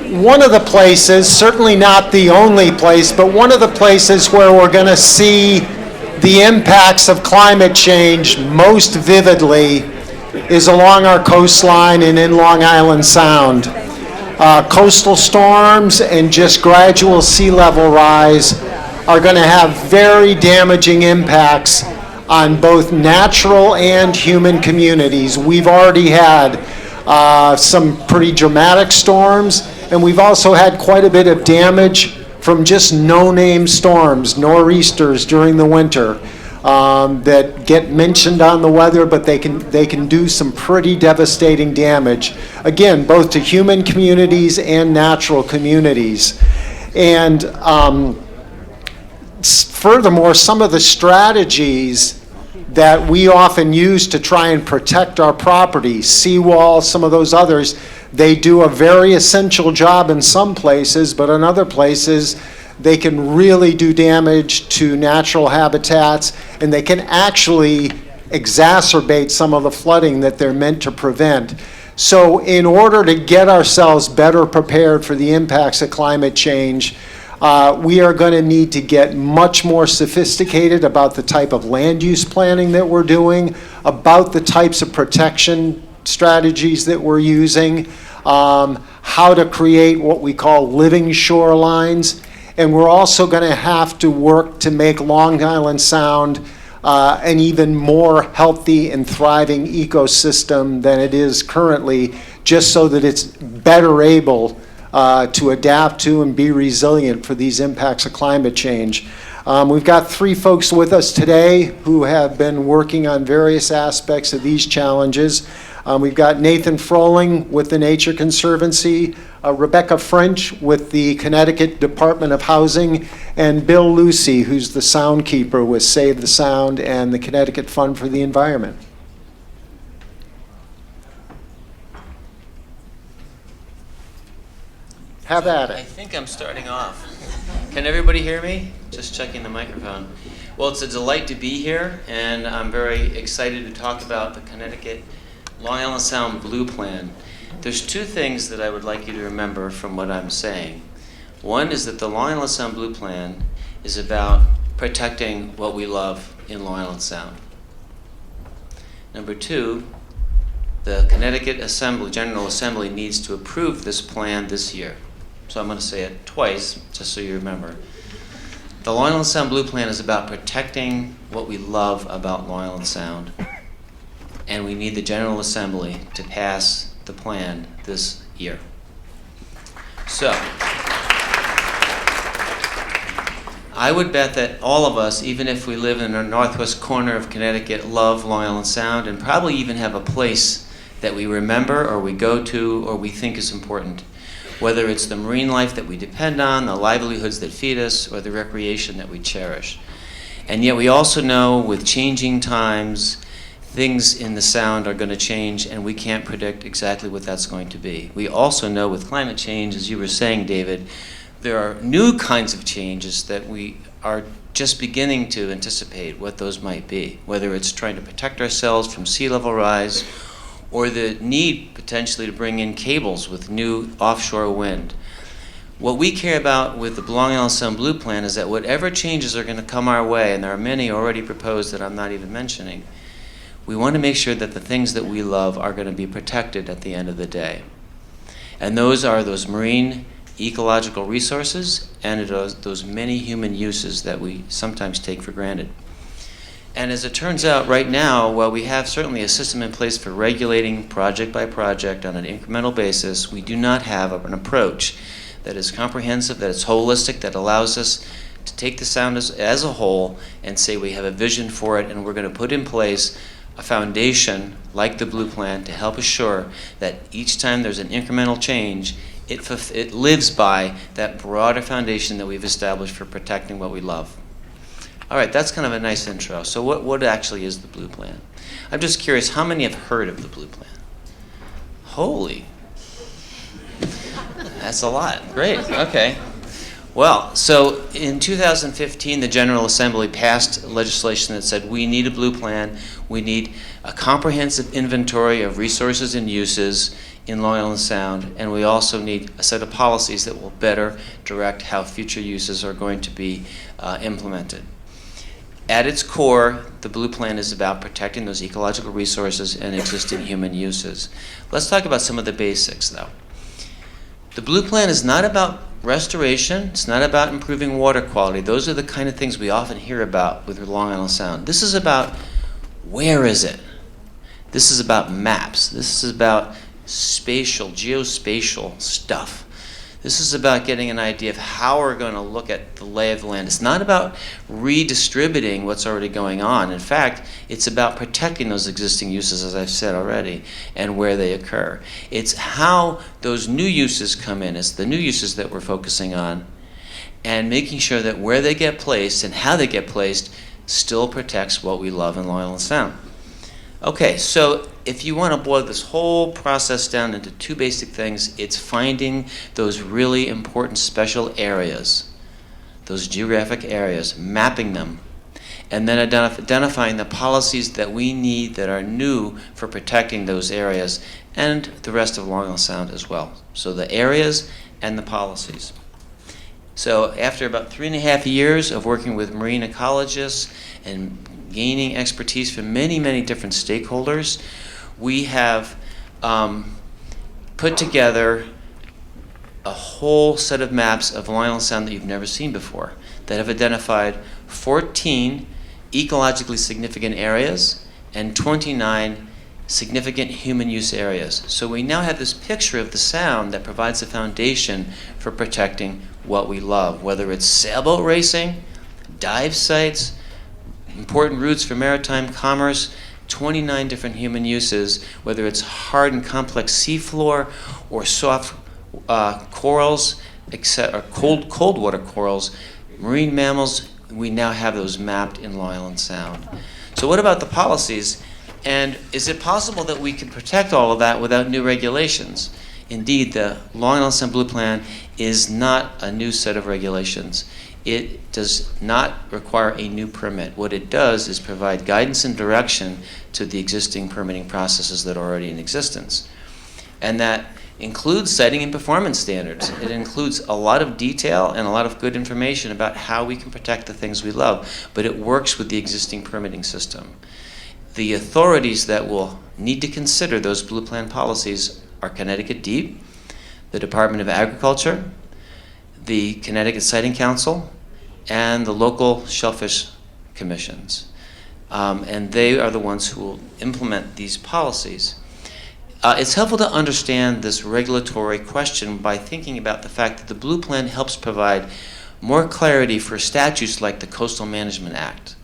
one of the places, certainly not the only place, but one of the places where we're going to see the impacts of climate change most vividly is along our coastline and in Long Island Sound. Coastal storms and just gradual sea level rise are going to have very damaging impacts on both natural and human communities. We've already had some pretty dramatic storms, and we've also had quite a bit of damage from just no-name storms, nor'easters during the winter, that get mentioned on the weather, but they can do some pretty devastating damage, again, both to human communities and natural communities. And furthermore, some of the strategies that we often use to try and protect our property, seawall, some of those others, they do a very essential job in some places, but in other places, they can really do damage to natural habitats, and they can actually exacerbate some of the flooding that they're meant to prevent. So in order to get ourselves better prepared for the impacts of climate change, we are going to need to get much more sophisticated about the type of land use planning that we're doing, about the types of protection strategies that we're using, how to create what we call living shorelines. And we're also going to have to work to make Long Island Sound an even more healthy and thriving ecosystem than it is currently, just so that it's better able to adapt to and be resilient for these impacts of climate change. We've got 3 folks with us today who have been working on various aspects of these challenges. We've got Nathan Frohling with the Nature Conservancy, Rebecca French with the Connecticut Department of Housing, and Bill Lucey, who's the sound keeper with Save the Sound and the Connecticut Fund for the Environment. Have at it. I think I'm starting off. Can everybody hear me? Just checking the microphone. Well, it's a delight to be here, and I'm very excited to talk about the Connecticut Long Island Sound Blue Plan. There's 2 things that I would like you to remember from what I'm saying. One is that the Long Island Sound Blue Plan is about protecting what we love in Long Island Sound. Number 2, the Connecticut General Assembly needs to approve this plan this year. So I'm going to say it twice, just so you remember. The Long Island Sound Blue Plan is about protecting what we love about Long Island Sound. And we need the General Assembly to pass the plan this year. So, I would bet that all of us, even if we live in the northwest corner of Connecticut, love Long Island Sound and probably even have a place that we remember or we go to or we think is important. Whether it's the marine life that we depend on, the livelihoods that feed us, or the recreation that we cherish. And yet we also know with changing times, things in the sound are going to change, and we can't predict exactly what that's going to be. We also know with climate change, as you were saying, David, there are new kinds of changes that we are just beginning to anticipate what those might be, whether it's trying to protect ourselves from sea level rise or the need potentially to bring in cables with new offshore wind. What we care about with the Long Island Sound Blue Plan is that whatever changes are going to come our way, and there are many already proposed that I'm not even mentioning, we want to make sure that the things that we love are going to be protected at the end of the day. And those are those marine ecological resources and those many human uses that we sometimes take for granted. And as it turns out right now, while we have certainly a system in place for regulating project by project on an incremental basis, we do not have an approach that is comprehensive, that is holistic, that allows us to take the sound as a whole and say we have a vision for it and we're going to put in place a foundation like the Blue Plan to help assure that each time there's an incremental change, it lives by that broader foundation that we've established for protecting what we love. All right, that's kind of a nice intro. So what actually is the Blue Plan? I'm just curious, how many have heard of the Blue Plan? Holy. That's a lot. Great, okay. Well, so in 2015, the General Assembly passed legislation that said we need a Blue Plan, we need a comprehensive inventory of resources and uses in Long Island Sound, and we also need a set of policies that will better direct how future uses are going to be implemented. At its core, the Blue Plan is about protecting those ecological resources and existing human uses. Let's talk about some of the basics, though. The Blue Plan is not about restoration. It's not about improving water quality. Those are the kind of things we often hear about with Long Island Sound. This is about where is it? This is about maps. This is about spatial, geospatial stuff. This is about getting an idea of how we're going to look at the lay of the land. It's not about redistributing what's already going on. In fact, it's about protecting those existing uses, as I've said already, and where they occur. It's how those new uses come in. It's the new uses that we're focusing on, and making sure that where they get placed and how they get placed still protects what we love in Long Island Sound. Okay, so if you want to boil this whole process down into two basic things, it's finding those really important special areas, those geographic areas, mapping them, and then identifying the policies that we need that are new for protecting those areas and the rest of Long Island Sound as well. So the areas and the policies. So after about 3.5 years of working with marine ecologists and gaining expertise from many, many different stakeholders, we have put together a whole set of maps of Long Island Sound that you've never seen before, that have identified 14 ecologically significant areas and 29 significant human use areas. So we now have this picture of the Sound that provides a foundation for protecting what we love, whether it's sailboat racing, dive sites, important routes for maritime commerce, 29 different human uses, whether it's hard and complex seafloor or soft corals, or cold water corals, marine mammals. We now have those mapped in Long Island Sound. So what about the policies? And is it possible that we can protect all of that without new regulations? Indeed, the Long Island Sound Blue Plan is not a new set of regulations. It does not require a new permit. What it does is provide guidance and direction to the existing permitting processes that are already in existence. And that includes siting and performance standards. It includes a lot of detail and a lot of good information about how we can protect the things we love, but it works with the existing permitting system. The authorities that will need to consider those Blue Plan policies are Connecticut DEEP, the Department of Agriculture, the Connecticut Siting Council, and the local shellfish commissions. And they are the ones who will implement these policies. It's helpful to understand this regulatory question by thinking about the fact that the Blue Plan helps provide more clarity for statutes like the Coastal Management Act,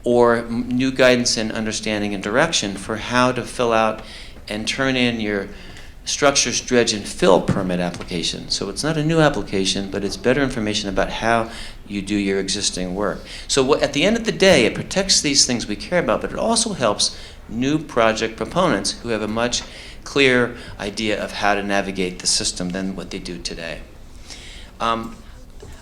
or new guidance and understanding and direction for how to fill out and turn in your structures, dredge, and fill permit application. So it's not a new application, but it's better information about how you do your existing work. So at the end of the day, it protects these things we care about, but it also helps new project proponents who have a much clearer idea of how to navigate the system than what they do today.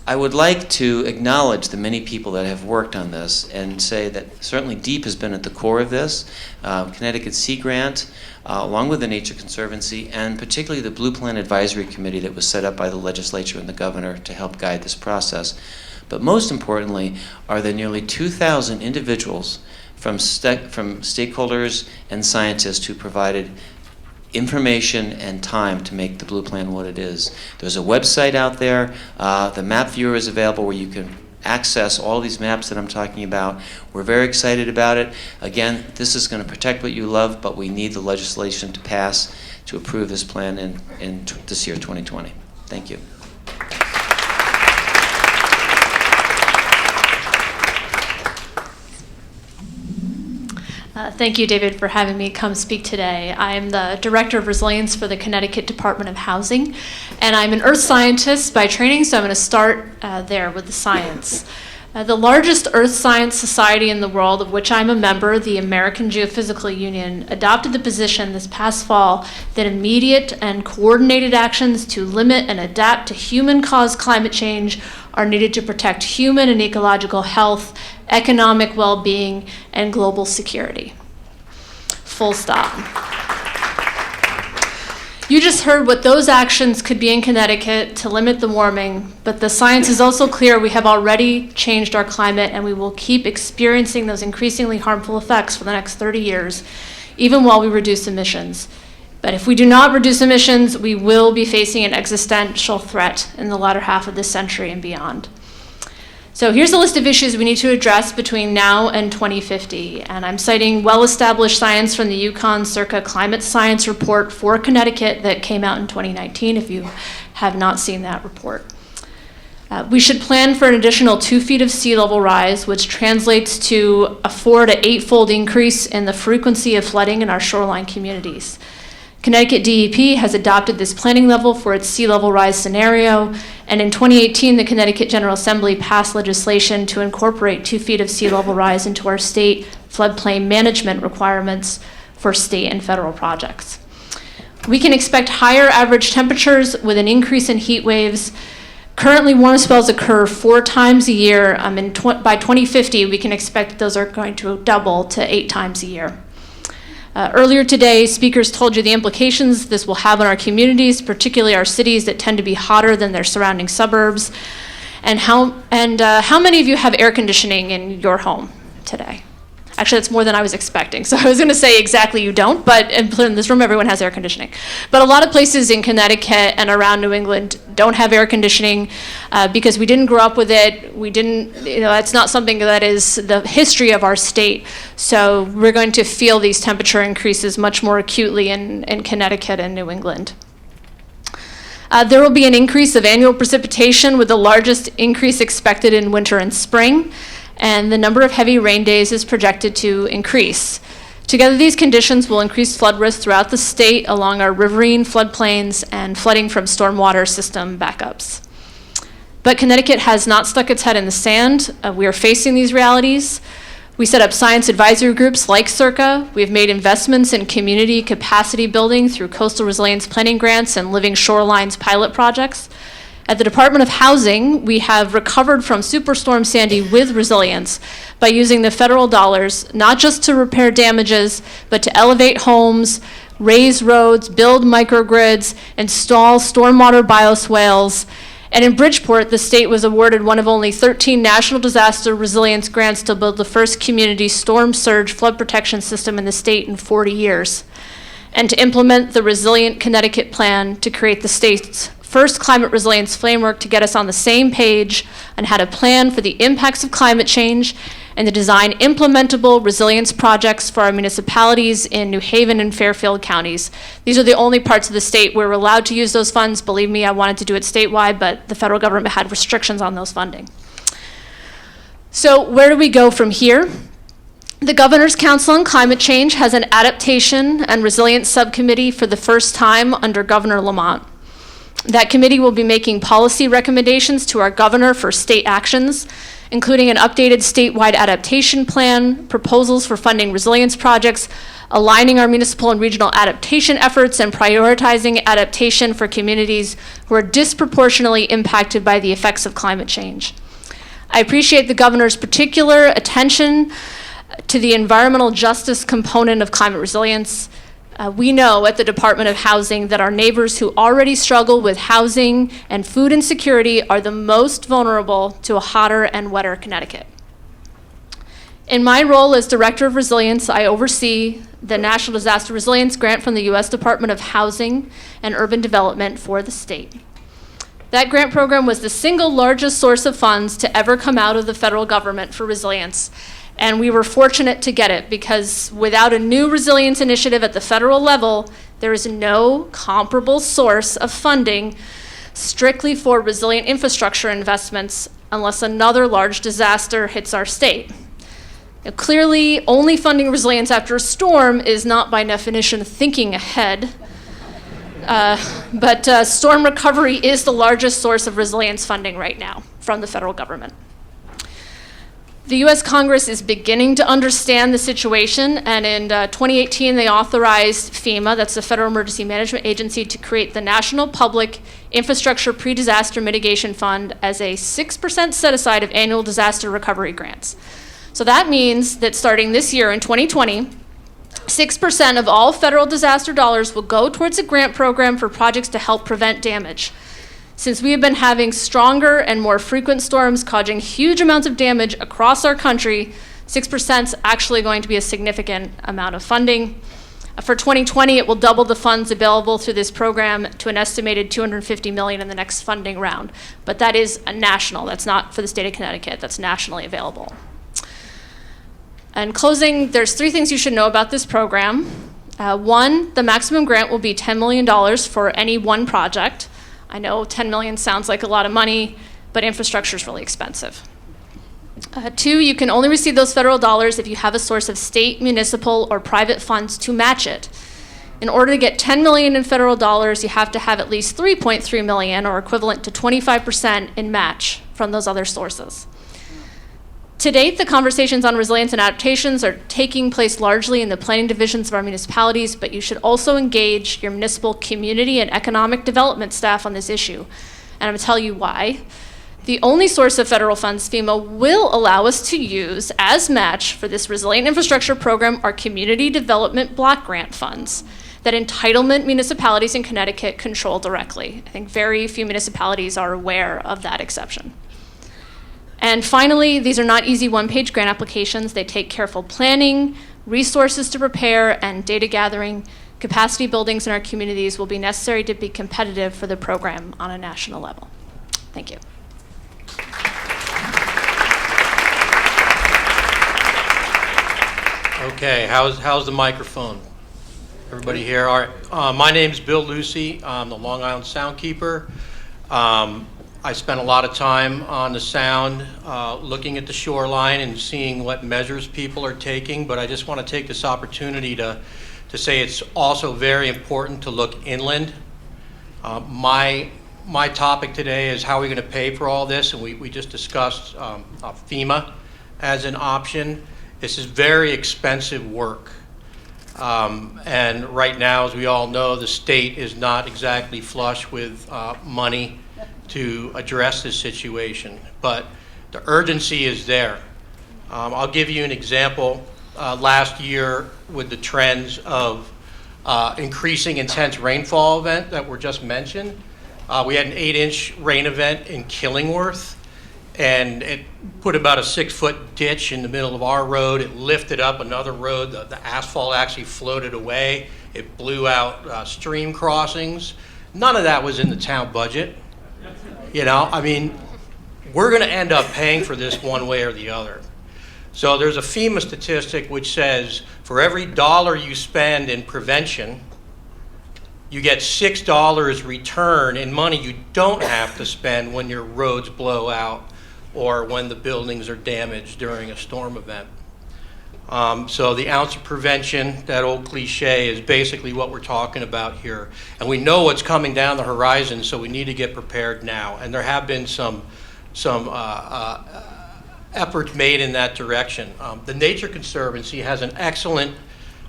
I would like to acknowledge the many people that have worked on this and say that certainly DEEP has been at the core of this, Connecticut Sea Grant, along with the Nature Conservancy, and particularly the Blue Plan Advisory Committee that was set up by the legislature and the governor to help guide this process. But most importantly are the nearly 2,000 individuals from stakeholders and scientists who provided information and time to make the Blue Plan what it is. There's a website out there. The map viewer is available where you can access all these maps that I'm talking about. We're very excited about it. Again, this is going to protect what you love, but we need the legislation to pass to approve this plan in this year, 2020. Thank you. Thank you, David, for having me come speak today. I'm the Director of Resilience for the Connecticut Department of Housing, and I'm an earth scientist by training, so I'm going to start there with the science. The largest earth science society in the world, of which I'm a member, the American Geophysical Union, adopted the position this past fall that immediate and coordinated actions to limit and adapt to human-caused climate change are needed to protect human and ecological health, economic well-being, and global security. Full stop. You just heard what those actions could be in Connecticut to limit the warming, but the science is also clear. We have already changed our climate, and we will keep experiencing those increasingly harmful effects for the next 30 years, even while we reduce emissions. But if we do not reduce emissions, we will be facing an existential threat in the latter half of this century and beyond. So here's a list of issues we need to address between now and 2050, and I'm citing well-established science from the Yukon Circa Climate Science Report for Connecticut that came out in 2019, if you have not seen that report. We should plan for an additional 2 feet of sea level rise, which translates to a 4 to 8-fold increase in the frequency of flooding in our shoreline communities. Connecticut DEP has adopted this planning level for its sea level rise scenario, and in 2018, the Connecticut General Assembly passed legislation to incorporate 2 feet of sea level rise into our state floodplain management requirements for state and federal projects. We can expect higher average temperatures with an increase in heat waves. Currently, warm spells occur 4 times a year. By 2050, we can expect those are going to double to 8 times a year. Earlier today, speakers told you the implications this will have on our communities, particularly our cities that tend to be hotter than their surrounding suburbs. And how many of you have air conditioning in your home today? Actually, that's more than I was expecting. So I was going to say exactly you don't, but in this room, everyone has air conditioning. But a lot of places in Connecticut and around New England don't have air conditioning because we didn't grow up with it. We didn't, that's not something that is the history of our state. So we're going to feel these temperature increases much more acutely in Connecticut and New England. There will be an increase of annual precipitation, with the largest increase expected in winter and spring, and the number of heavy rain days is projected to increase. Together, these conditions will increase flood risk throughout the state along our riverine floodplains and flooding from stormwater system backups. But Connecticut has not stuck its head in the sand. We are facing these realities. We set up science advisory groups like Circa. We have made investments in community capacity building through coastal resilience planning grants and living shorelines pilot projects. At the Department of Housing, we have recovered from Superstorm Sandy with resilience by using the federal dollars, not just to repair damages, but to elevate homes, raise roads, build microgrids, install stormwater bioswales. And in Bridgeport, the state was awarded one of only 13 national disaster resilience grants to build the first community storm surge flood protection system in the state in 40 years, and to implement the Resilient Connecticut Plan to create the state's first climate resilience framework to get us on the same page on how to plan for the impacts of climate change and to design implementable resilience projects for our municipalities in New Haven and Fairfield counties. These are the only parts of the state where we're allowed to use those funds. Believe me, I wanted to do it statewide, but the federal government had restrictions on those funding. So where do we go from here? The Governor's Council on Climate Change has an adaptation and resilience subcommittee for the first time under Governor Lamont. That committee will be making policy recommendations to our governor for state actions, including an updated statewide adaptation plan, proposals for funding resilience projects, aligning our municipal and regional adaptation efforts, and prioritizing adaptation for communities who are disproportionately impacted by the effects of climate change. I appreciate the governor's particular attention to the environmental justice component of climate resilience. We know at the Department of Housing that our neighbors who already struggle with housing and food insecurity are the most vulnerable to a hotter and wetter Connecticut. In my role as Director of Resilience, I oversee the National Disaster Resilience Grant from the U.S. Department of Housing and Urban Development for the state. That grant program was the single largest source of funds to ever come out of the federal government for resilience. And we were fortunate to get it because without a new resilience initiative at the federal level, there is no comparable source of funding strictly for resilient infrastructure investments unless another large disaster hits our state. Now, clearly, only funding resilience after a storm is not by definition thinking ahead. But storm recovery is the largest source of resilience funding right now from the federal government. The U.S. Congress is beginning to understand the situation, and in 2018 they authorized FEMA, that's the Federal Emergency Management Agency, to create the National Public Infrastructure Pre-Disaster Mitigation Fund as a 6% set-aside of annual disaster recovery grants. So that means that starting this year in 2020, 6% of all federal disaster dollars will go towards a grant program for projects to help prevent damage. Since we have been having stronger and more frequent storms causing huge amounts of damage across our country, 6% is actually going to be a significant amount of funding. For 2020, it will double the funds available through this program to an estimated $250 million in the next funding round. But that is national. That's not for the state of Connecticut. That's nationally available. In closing, there's 3 things you should know about this program. 1, the maximum grant will be $10 million for any one project. I know $10 million sounds like a lot of money, but infrastructure is really expensive. 2, you can only receive those federal dollars if you have a source of state, municipal, or private funds to match it. In order to get $10 million in federal dollars, you have to have at least $3.3 million, or equivalent to 25% in match from those other sources. To date, the conversations on resilience and adaptations are taking place largely in the planning divisions of our municipalities, but you should also engage your municipal community and economic development staff on this issue. And I'm going to tell you why. The only source of federal funds FEMA will allow us to use as match for this resilient infrastructure program are community development block grant funds that entitlement municipalities in Connecticut control directly. I think very few municipalities are aware of that exception. And finally, these are not easy one-page grant applications. They take careful planning, resources to prepare, and data gathering. Capacity buildings in our communities will be necessary to be competitive for the program on a national level. Thank you. Okay, how's the microphone? Everybody here? All right. My name's Bill Lucey. I'm the Long Island Sound Keeper. I spent a lot of time on the Sound, looking at the shoreline and seeing what measures people are taking, but I just want to take this opportunity to say it's also very important to look inland. My topic today is how are we going to pay for all this, and we just discussed FEMA as an option. This is very expensive work. And right now, as we all know, the state is not exactly flush with money to address this situation, but the urgency is there. I'll give you an example. Last year, with the trends of increasing intense rainfall event that were just mentioned, we had an 8-inch rain event in Killingworth, and it put about a 6-foot ditch in the middle of our road. It lifted up another road. The asphalt actually floated away. It blew out stream crossings. None of that was in the town budget. You know, I mean, we're going to end up paying for this one way or the other. So there's a FEMA statistic which says for every dollar you spend in prevention, you get $6 return in money you don't have to spend when your roads blow out or when the buildings are damaged during a storm event. So the ounce of prevention, that old cliche, is basically what we're talking about here. And we know what's coming down the horizon, so we need to get prepared now. And there have been some efforts made in that direction. The Nature Conservancy has an excellent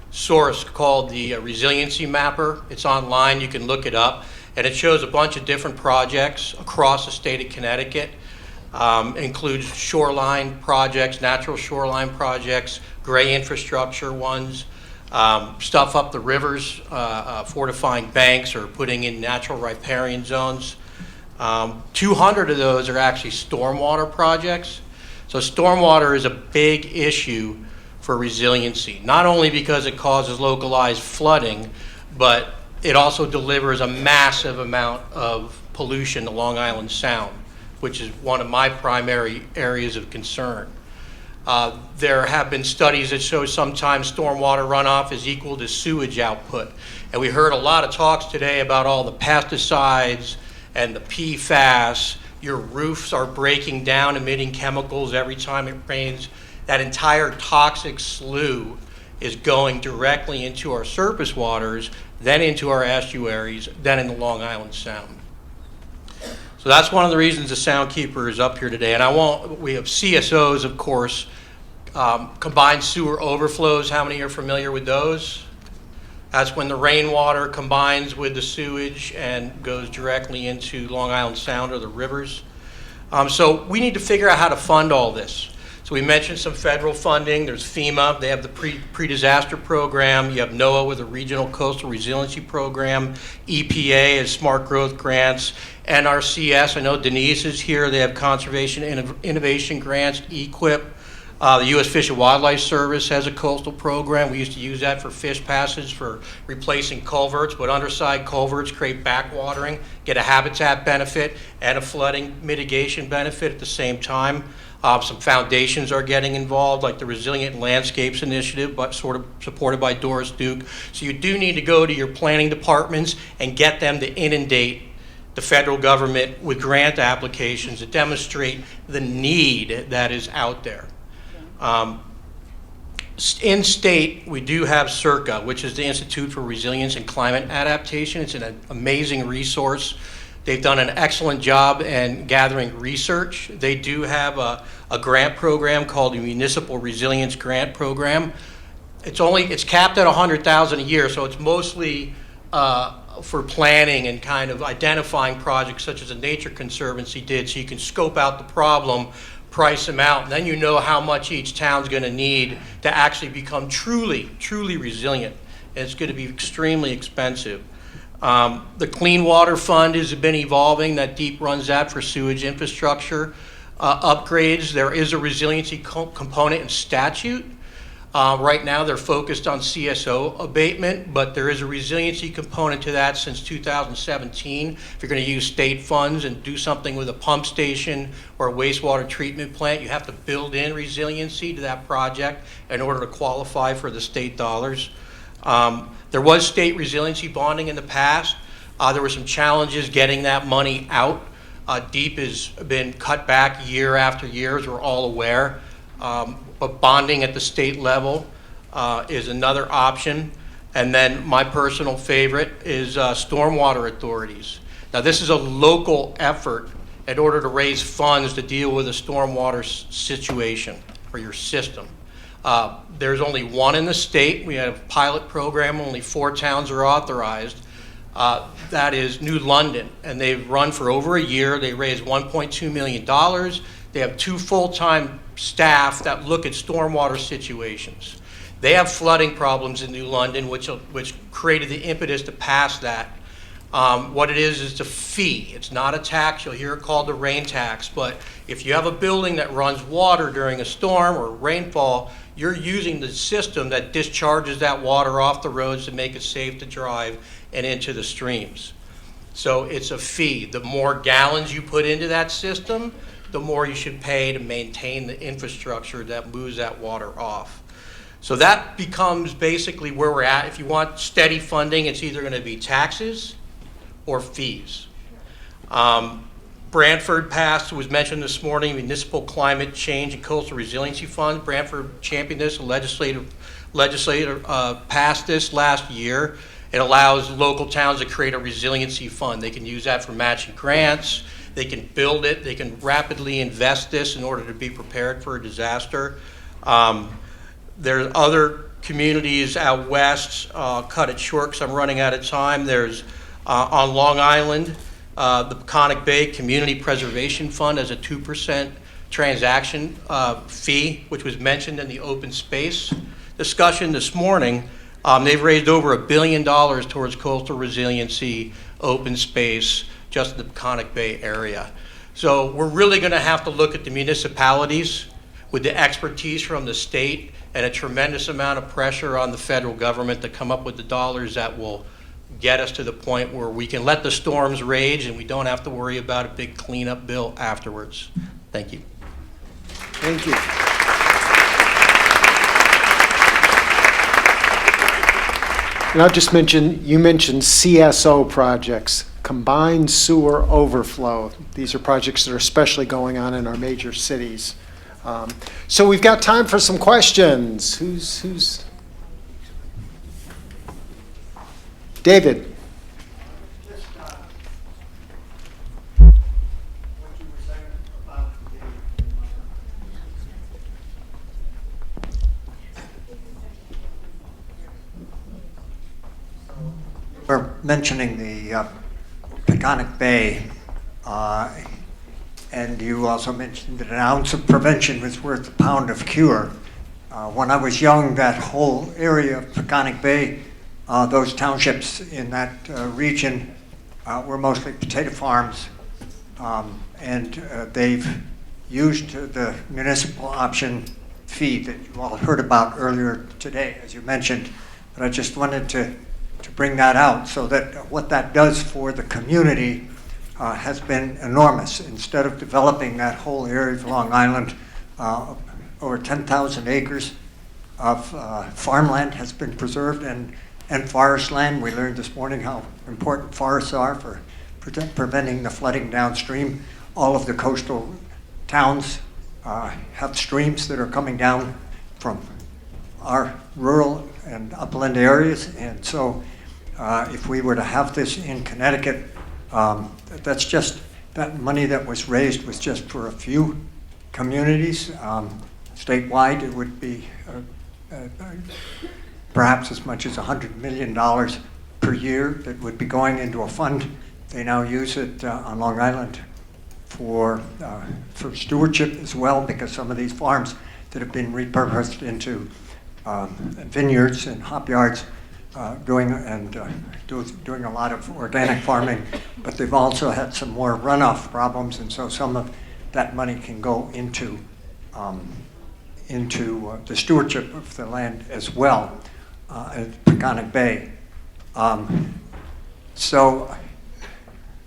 source called the Resiliency Mapper. It's online, you can look it up, and it shows a bunch of different projects across the state of Connecticut. Includes shoreline projects, natural shoreline projects, gray infrastructure ones, stuff up the rivers, fortifying banks or putting in natural riparian zones. 200 of those are actually stormwater projects. So stormwater is a big issue for resiliency, not only because it causes localized flooding, but it also delivers a massive amount of pollution to Long Island Sound, which is one of my primary areas of concern. There have been studies that show sometimes stormwater runoff is equal to sewage output. And we heard a lot of talks today about all the pesticides and the PFAS. Your roofs are breaking down, emitting chemicals every time it rains. That entire toxic slough is going directly into our surface waters, then into our estuaries, then in the Long Island Sound. So that's one of the reasons the Soundkeeper is up here today. And we have CSOs, of course, combined sewer overflows. How many are familiar with those? That's when the rainwater combines with the sewage and goes directly into Long Island Sound or the rivers. So we need to figure out how to fund all this. So So we mentioned some federal funding. There's FEMA. They have the pre-disaster program. You have NOAA with a regional coastal resiliency program. EPA has smart growth grants. NRCS, I know Denise is here. They have conservation innovation grants. EQIP. The U.S. Fish and Wildlife Service has a coastal program. We used to use that for fish passage for replacing culverts, but underside culverts create backwatering, get a habitat benefit and a flooding mitigation benefit at the same time. Some foundations are getting involved, like the Resilient Landscapes Initiative, but sort of supported by Doris Duke. So you do need to go to your planning departments and get them to inundate the federal government with grant applications to demonstrate the need that is out there. In state, we do have CIRCA, which is the Institute for Resilience and Climate Adaptation. It's an amazing resource. They've done an excellent job in gathering research. They do have a grant program called the Municipal Resilience Grant Program. It's capped at $100,000 a year, so it's mostly for planning and kind of identifying projects such as the Nature Conservancy did, so you can scope out the problem, price them out, and then you know how much each town's going to need to actually become truly resilient. And it's going to be extremely expensive. The Clean Water Fund has been evolving. That DEEP runs that for sewage infrastructure upgrades. There is a resiliency component in statute. Right now they're focused on CSO abatement, but there is a resiliency component to that since 2017. If you're going to use state funds and do something with a pump station or a wastewater treatment plant, you have to build in resiliency to that project in order to qualify for the state dollars. There was state resiliency bonding in the past. There were some challenges getting that money out. DEEP has been cut back year after year, as we're all aware. But bonding at the state level is another option. And then my personal favorite is stormwater authorities. Now this is a local effort in order to raise funds to deal with a stormwater situation for your system. There's only one in the state. We have a pilot program, only 4 towns are authorized. That is New London, and they've run for over a year. They raised $1.2 million. They have 2 full-time staff that look at stormwater situations. They have flooding problems in New London, which created the impetus to pass that. What it is a fee. It's not a tax. You'll hear it called the rain tax. But if you have a building that runs water during a storm or rainfall, you're using the system that discharges that water off the roads to make it safe to drive and into the streams. So it's a fee. The more gallons you put into that system, the more you should pay to maintain the infrastructure that moves that water off. So that becomes basically where we're at. If you want steady funding, it's either going to be taxes or fees. Brantford passed, was mentioned this morning, Municipal Climate Change and Coastal Resiliency Fund. Brantford championed this, a legislator passed this last year. It allows local towns to create a resiliency fund. They can use that for matching grants. They can build it. They can rapidly invest this in order to be prepared for a disaster. There are other communities out west. Cut it short because I'm running out of time. There's on Long Island, the Peconic Bay Community Preservation Fund has a 2% transaction fee, which was mentioned in the open space discussion this morning. They've raised over $1 billion towards coastal resiliency, open space, just in the Peconic Bay area. So we're really going to have to look at the municipalities with the expertise from the state and a tremendous amount of pressure on the federal government to come up with the dollars that will get us to the point where we can let the storms rage and we don't have to worry about a big cleanup bill afterwards. Thank you. Thank you. And I'll just mention, you mentioned CSO projects, combined sewer overflow. These are projects that are especially going on in our major cities. So we've got time for some questions. Who's? David. We're mentioning the Peconic Bay. And you also mentioned that an ounce of prevention was worth a pound of cure. When I was young, that whole area of Peconic Bay, those townships in that region were mostly potato farms, and they've used the municipal option fee that you all heard about earlier today, as you mentioned. But I just wanted to bring that out so that what that does for the community has been enormous. Instead of developing that whole area of Long Island, over 10,000 acres of farmland has been preserved, and forest land. We learned this morning how important forests are for preventing the flooding downstream. All of the coastal towns have streams that are coming down from our rural and upland areas, and so if we were to have this in Connecticut, that's just, that money that was raised was just for a few communities. Statewide, it would be perhaps as much as $100 million per year that would be going into a fund. They now use it on Long Island for stewardship as well, because some of these farms that have been repurposed into vineyards and hop yards, doing a lot of organic farming, but they've also had some more runoff problems, and so some of that money can go into the stewardship of the land as well at Peconic Bay. So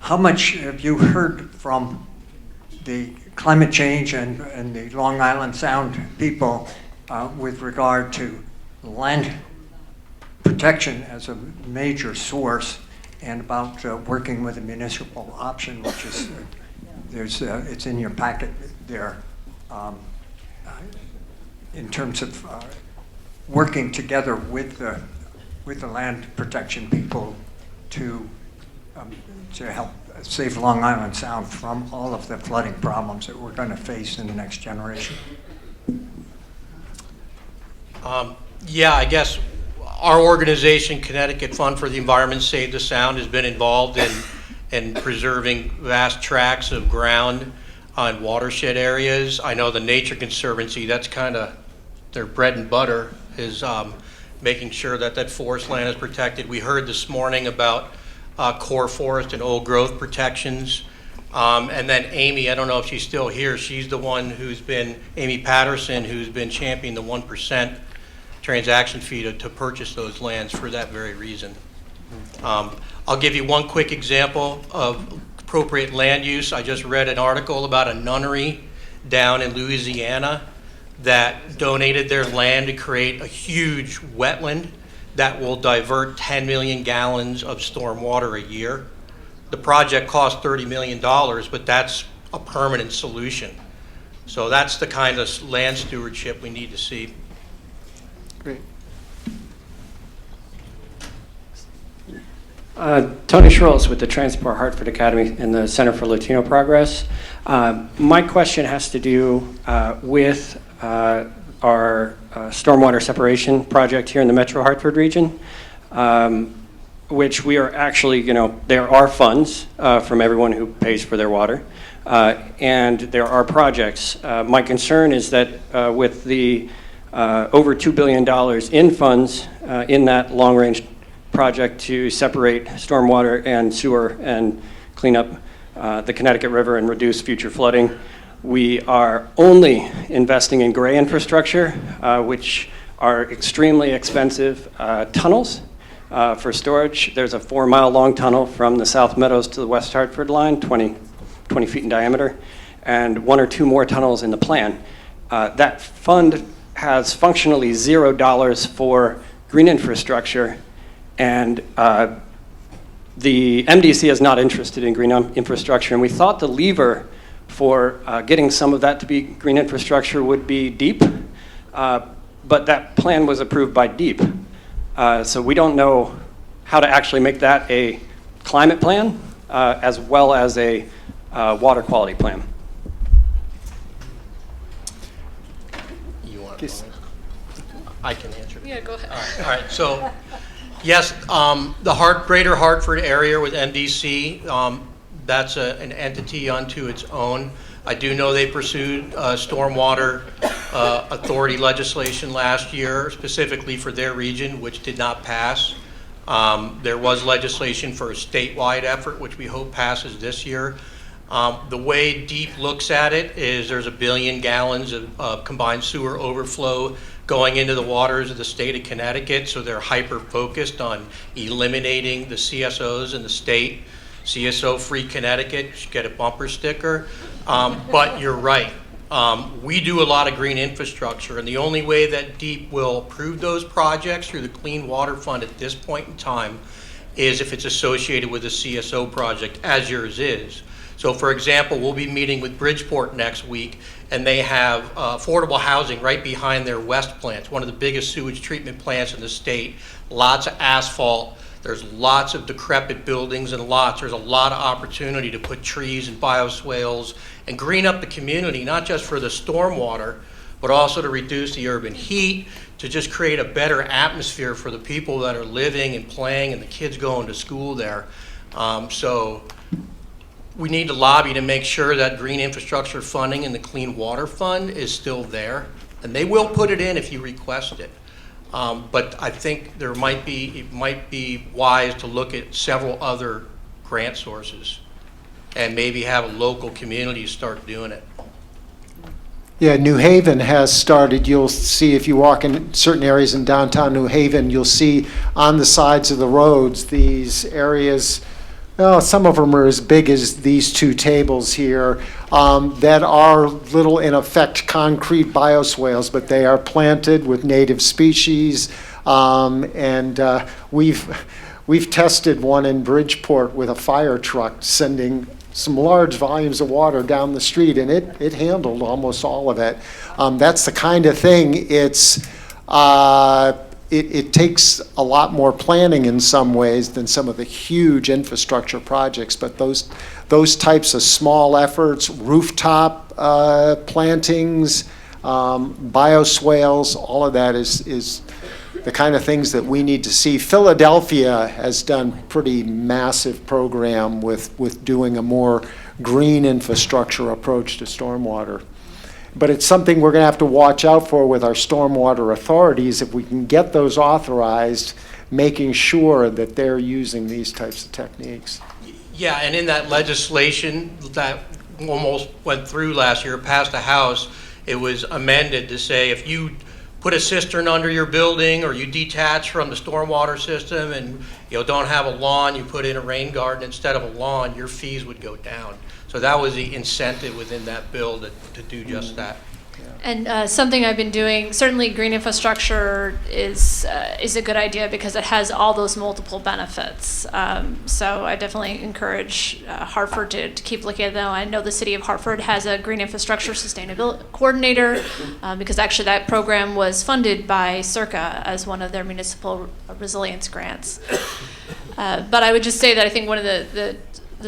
how much have you heard from the climate change and the Long Island Sound people with regard to land protection as a major source, and about working with a municipal option, which is it's in your packet there, in terms of working together with the land protection people to help save Long Island Sound from all of the flooding problems that we're going to face in the next generation? Yeah, I guess our organization, Connecticut Fund for the Environment Save the Sound, has been involved in preserving vast tracts of ground on watershed areas. I know the Nature Conservancy, that's kind of their bread and butter, is making sure that that forest land is protected. We heard this morning about core forest and old growth protections. And then Amy, I don't know if she's still here, she's the one who's been, Amy Patterson, who's been championing the 1% transaction fee to purchase those lands for that very reason. I'll give you one quick example of appropriate land use. I just read an article about a nunnery down in Louisiana that donated their land to create a huge wetland that will divert 10 million gallons of storm water a year. The project cost $30 million, but that's a permanent solution. So that's the kind of land stewardship we need to see. Great. Tony Schrolz with the Transport Hartford Academy and the Center for Latino Progress. My question has to do with our stormwater separation project here in the Metro Hartford region, which we are actually, there are funds from everyone who pays for their water, and there are projects. My concern is that with the over $2 billion in funds in that long-range project to separate stormwater and sewer and clean up the Connecticut River and reduce future flooding, we are only investing in gray infrastructure, which are extremely expensive tunnels for storage. There's a 4-mile long tunnel from the South Meadows to the West Hartford line, 20 feet in diameter, and 1 or 2 more tunnels in the plan. That fund has functionally $0 for green infrastructure, and the MDC is not interested in green infrastructure, and we thought the lever for getting some of that to be green infrastructure would be DEEP, but that plan was approved by DEEP. So we don't know how to actually make that a climate plan as well as a water quality plan. You want to? I can answer. Yeah, go ahead. All right. So, yes, the greater Hartford area with MDC, That's an entity unto its own. I do know they pursued stormwater authority legislation last year, specifically for their region, which did not pass. There was legislation for a statewide effort, which we hope passes this year. The way DEEP looks at it is there's 1 billion gallons of combined sewer overflow going into the waters of the state of Connecticut, so they're hyper-focused on eliminating the CSOs in the state. CSO-free Connecticut should get a bumper sticker. But you're right. We do a lot of green infrastructure, and the only way that DEEP will approve those projects through the Clean Water Fund at this point in time is if it's associated with a CSO project, as yours is. So, for example, we'll be meeting with Bridgeport next week, and they have affordable housing right behind their west plants, one of the biggest sewage treatment plants in the state, lots of asphalt. There's lots of decrepit buildings and lots. There's a lot of opportunity to put trees and bioswales and green up the community, not just for the stormwater, but also to reduce the urban heat, to just create a better atmosphere for the people that are living and playing and the kids going to school there. So we need to lobby to make sure that green infrastructure funding in the Clean Water Fund is still there. And they will put it in if you request it. But I think it might be wise to look at several other grant sources and maybe have a local community start doing it. Yeah, New Haven has started. You'll see if you walk in certain areas in downtown New Haven, you'll see on the sides of the roads these areas. Well, some of them are as big as these two tables here that are little, in effect, concrete bioswales, but they are planted with native species. We've tested one in Bridgeport with a fire truck sending some large volumes of water down the street, and it handled almost all of it. That's the kind of thing. It takes a lot more planning in some ways than some of the huge infrastructure projects, but those types of small efforts, rooftop plantings, bioswales, all of that is the kind of things that we need to see. Philadelphia has done a pretty massive program with doing a more green infrastructure approach to stormwater. But it's something we're going to have to watch out for with our stormwater authorities if we can get those authorized, making sure that they're using these types of techniques. Yeah, and in that legislation that almost went through last year, passed the House, it was amended to say if you put a cistern under your building or you detach from the stormwater system and don't have a lawn, you put in a rain garden instead of a lawn, your fees would go down. So that was the incentive within that bill to do just that. And something I've been doing, certainly green infrastructure is a good idea because it has all those multiple benefits. So I definitely encourage Hartford to keep looking at them. I know the city of Hartford has a green infrastructure sustainability coordinator because actually that program was funded by CIRCA as one of their municipal resilience grants. But I would just say that I think one of the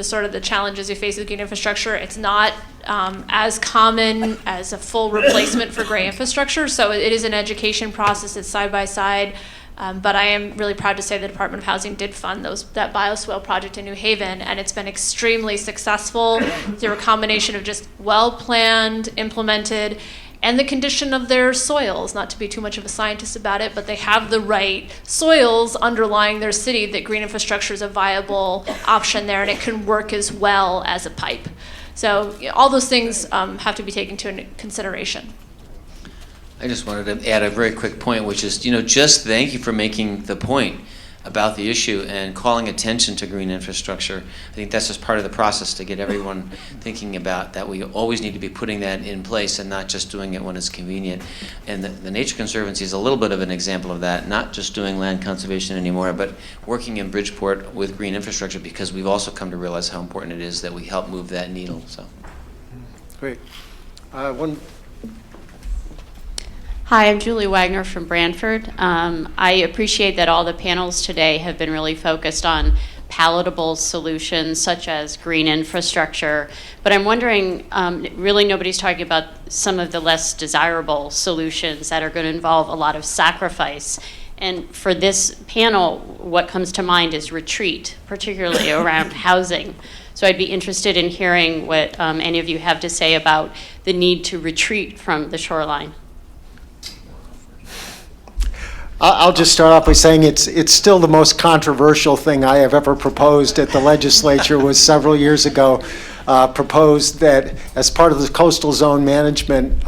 sort of the challenges you face with green infrastructure, it's not as common as a full replacement for gray infrastructure. So it is an education process. It's side by side. But I am really proud to say the Department of Housing did fund that bioswale project in New Haven, and it's been extremely successful through a combination of just well-planned, implemented, and the condition of their soils, not to be too much of a scientist about it, but they have the right soils underlying their city that green infrastructure is a viable option there, and it can work as well as a pipe. So all those things have to be taken into consideration. I just wanted to add a very quick point, which is, just thank you for making the point about the issue and calling attention to green infrastructure. I think that's just part of the process to get everyone thinking about that. We always need to be putting that in place and not just doing it when it's convenient. And the Nature Conservancy is a little bit of an example of that, not just doing land conservation anymore, but working in Bridgeport with green infrastructure, because we've also come to realize how important it is that we help move that needle. So, Great. Hi, I'm Julie Wagner from Branford. I appreciate that all the panels today have been really focused on palatable solutions such as green infrastructure, but I'm wondering, really nobody's talking about some of the less desirable solutions that are going to involve a lot of sacrifice. And for this panel, what comes to mind is retreat, particularly around housing. So I'd be interested in hearing what any of you have to say about the need to retreat from the shoreline. I'll just start off by saying it's still the most controversial thing I have ever proposed at the legislature. Was several years ago proposed that as part of the coastal zone management,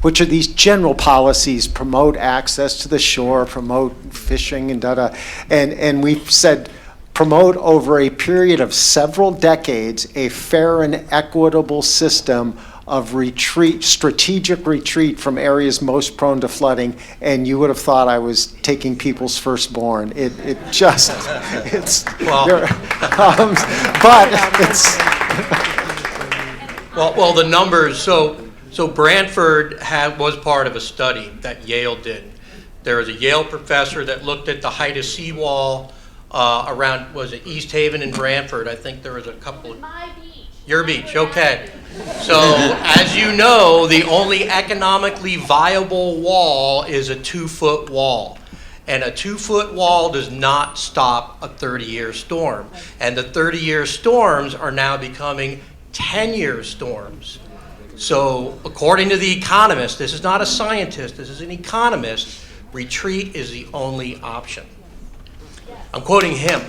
which are these general policies, promote access to the shore, promote fishing and and we've said promote over a period of several decades a fair and equitable system of retreat, strategic retreat from areas most prone to flooding, and you would have thought I was taking people's firstborn. It just, it's, Well- but it's, Well, the numbers, so Brantford was part of a study that Yale did. There was a Yale professor that looked at the height of seawall around, was it East Haven and Brantford? I think there was a couple of... My beach. Your beach, okay. So, as you know, the only economically viable wall is a 2-foot wall. And a 2-foot wall does not stop a 30-year storm. And the 30-year storms are now becoming 10-year storms. So, according to The Economist, this is not a scientist, this is an economist, retreat is the only option. I'm quoting him,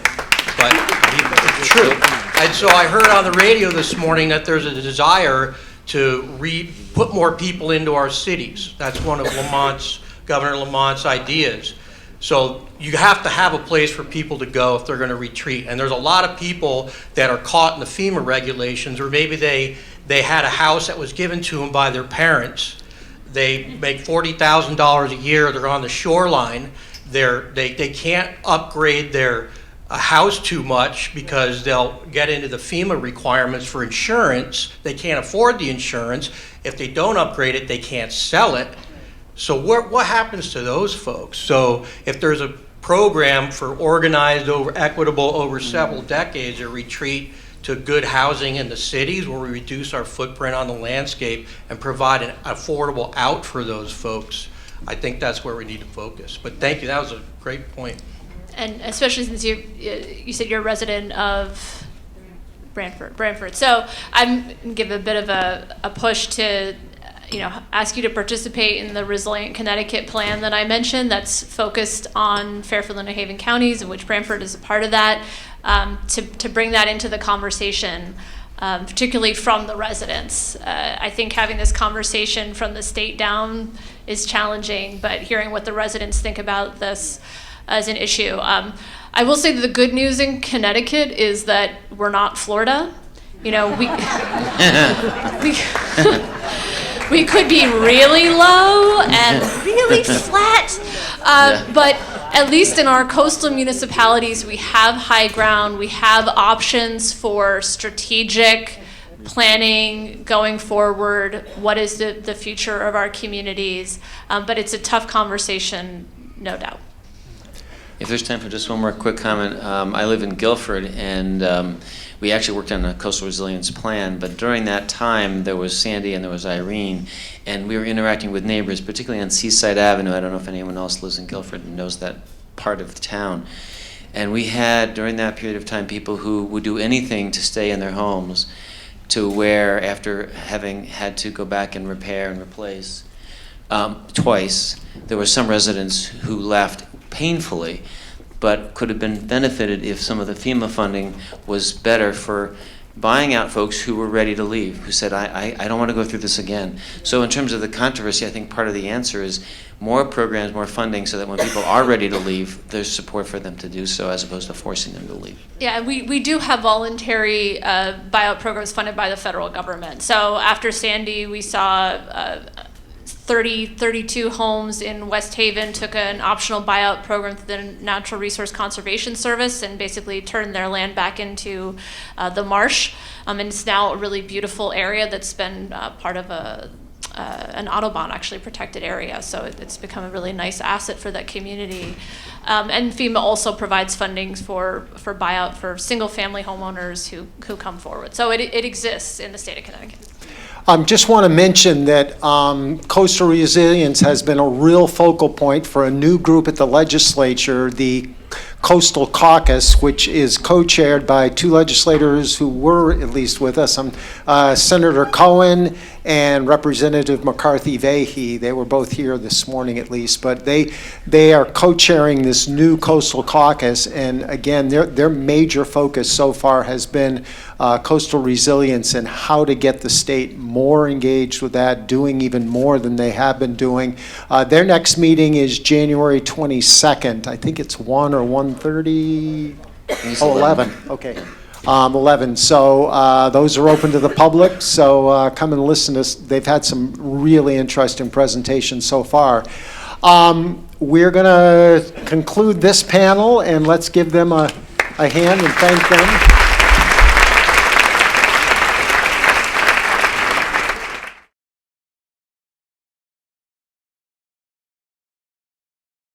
but it's true. And so I heard on the radio this morning that there's a desire to put more people into our cities. That's one of Governor Lamont's ideas. So you have to have a place for people to go if they're going to retreat. And there's a lot of people that are caught in the FEMA regulations, or maybe they had a house that was given to them by their parents. They make $40,000 a year. They're on the shoreline. They can't upgrade their house too much because they'll get into the FEMA requirements for insurance. They can't afford the insurance. If they don't upgrade it, they can't sell it. So what happens to those folks? So if there's a program for organized, equitable over several decades, a retreat to good housing in the cities where we reduce our footprint on the landscape and provide an affordable out for those folks, I think that's where we need to focus. But thank you, that was a great point. And especially since you said you're a resident of Brantford. So I'm going to give a bit of a push to, ask you to participate in the Resilient Connecticut plan that I mentioned that's focused on Fairfield and New Haven counties, in which Brantford is a part of that, to bring that into the conversation, particularly from the residents. I think having this conversation from the state down is challenging, but hearing what the residents think about this as an issue. I will say that the good news in Connecticut is that we're not Florida. We could be really low and really flat, but at least in our coastal municipalities, we have high ground. We have options for strategic planning going forward. What is the future of our communities? But it's a tough conversation, no doubt. If there's time for just one more quick comment, I live in Guilford, and we actually worked on a coastal resilience plan, but during that time there was Sandy and there was Irene, and we were interacting with neighbors, particularly on Seaside Avenue. I don't know if anyone else lives in Guilford and knows that part of the town. And we had, during that period of time, people who would do anything to stay in their homes, to where, after having had to go back and repair and replace twice, there were some residents who left painfully, but could have been benefited if some of the FEMA funding was better for buying out folks who were ready to leave, who said, I don't want to go through this again. So in terms of the controversy, I think part of the answer is more programs, more funding, so that when people are ready to leave, there's support for them to do so, as opposed to forcing them to leave. Yeah, we do have voluntary buyout programs funded by the federal government. So after Sandy, we saw 32 homes in West Haven took an optional buyout program through the Natural Resource Conservation Service and basically turned their land back into the marsh. And it's now a really beautiful area that's been part of an Audubon actually protected area. So it's become a really nice asset for that community. And FEMA also provides funding for buyout for single family homeowners who come forward. So it exists in the state of Connecticut. Just want to mention that coastal resilience has been a real focal point for a new group at the legislature, the Coastal Caucus, which is co-chaired by two legislators who were at least with us, Senator Cohen and Representative McCarthy Vahey. They were both here this morning at least, but they are co-chairing this new Coastal Caucus, and again, their major focus so far has been coastal resilience and how to get the state more engaged with that, doing even more than they have been doing. Their next meeting is January 22nd. I think it's 1 or 1:30? Oh, 11, okay. 11. So those are open to the public, so come and listen to us. They've had some really interesting presentations so far. We're going to conclude this panel, and let's give them a hand and thank them.